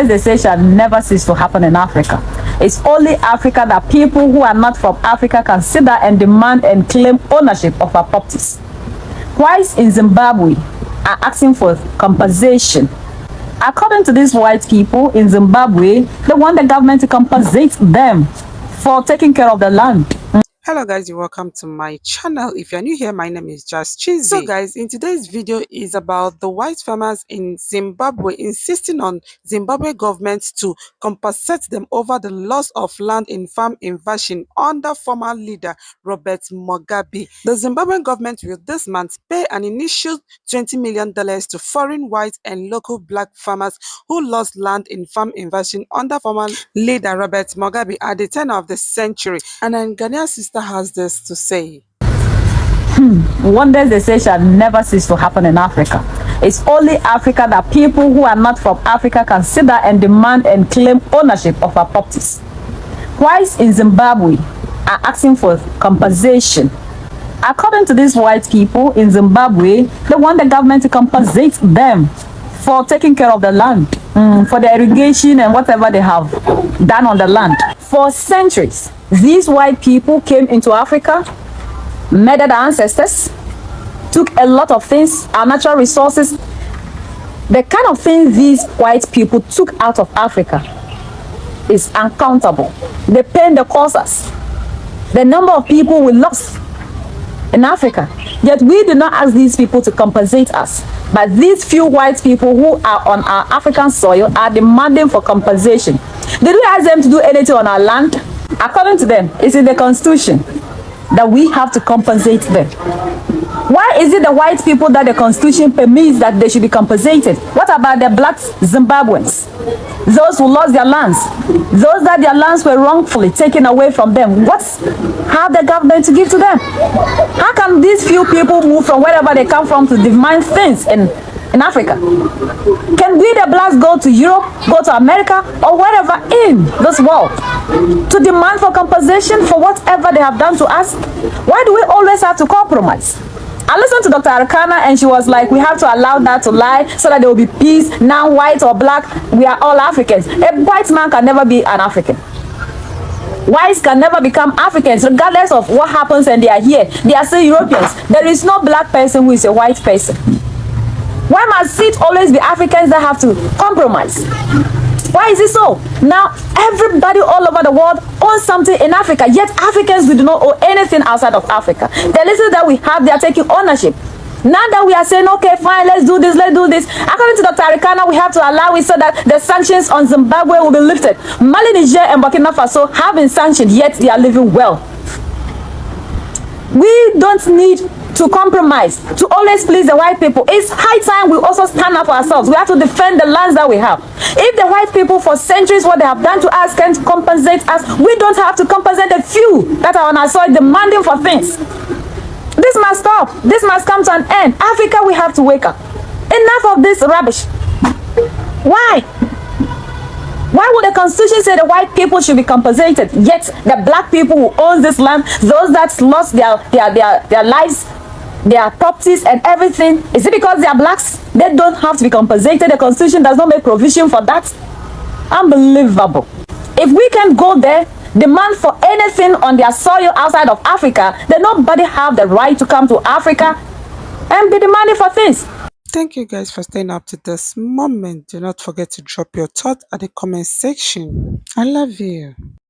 They say shall never cease to happen in Africa. It's only Africa that people who are not from Africa can sit there and demand and claim ownership of our properties. Whites in Zimbabwe are asking for compensation. According to these white people in Zimbabwe, they want the government to compensate them for taking care of the land. Hello guys, you're welcome to my channel. If you're new here, my name is justchizy. So guys, in today's video is about the white farmers in Zimbabwe insisting on Zimbabwe government to compensate them over the loss of land in farm invasion under former leader Robert Mugabe. The Zimbabwean government will this month pay an initial $20 million to foreign white and local black farmers who lost land in farm invasion under former leader Robert Mugabe at the turn of the century. And then Ghanaian sister has this to say. Wonders, they say, shall never cease to happen in Africa. It's only Africa that people who are not from Africa can sit there and demand and claim ownership of our properties. Whites in Zimbabwe are asking for compensation. According to these white people in Zimbabwe, they want the government to compensate them for taking care of the land, for the irrigation and whatever they have done on the land. For centuries, these white people came into Africa, murdered our ancestors, took a lot of things, our natural resources. The kind of thing these white people took out of Africa is uncountable. The pain they caused us, the number of people we lost in Africa. Yet we do not ask these people to compensate us. But these few white people who are on our African soil are demanding for compensation. Did we ask them to do anything on our land? According to them, it's in the Constitution that we have to compensate them. Why is it the white people that the Constitution permits that they should be compensated? What about the black Zimbabweans? Those who lost their lands, those that their lands were wrongfully taken away from them. What's have the government to give to them? How can these few people move from wherever they come from to demand things in Africa? Can we the blacks go to Europe, go to America, or wherever in this world to demand for compensation for whatever they have done to us? Why do we always have to compromise? I listened to Dr. Arikana and she was like, we have to allow that to lie so that there will be peace. Now, white or black, we are all Africans. A white man can never be an African. Whites can never become Africans, regardless of what happens and they are here. They are still Europeans. There is no black person who is a white person. Why must it always be Africans that have to compromise? Why is it so? Now, everybody all over the world owns something in Africa, yet Africans, we do not own anything outside of Africa. The little that we have, they are taking ownership. Now that we are saying, okay, fine, let's do this, according to Dr. Arikana, we have to allow it so that the sanctions on Zimbabwe will be lifted. Mali, Niger, and Burkina Faso have been sanctioned, yet they are living well. We don't need to compromise, to always please the white people. It's high time we also stand up for ourselves. We have to defend the lands that we have. If the white people for centuries, what they have done to us can't compensate us, we don't have to compensate the few that are on our soil demanding for things. This must stop. This must come to an end. Africa, we have to wake up. Enough of this rubbish. Why? Why would the Constitution say the white people should be compensated, yet the black people who own this land, those that lost their lives, their properties and everything, is it because they are blacks? They don't have to be compensated. The Constitution does not make provision for that. Unbelievable. If we can go there, demand for anything on their soil outside of Africa, then nobody have the right to come to Africa and be demanding for things. Thank you guys for staying up to this moment. Do not forget to drop your thoughts at the comment section. I love you.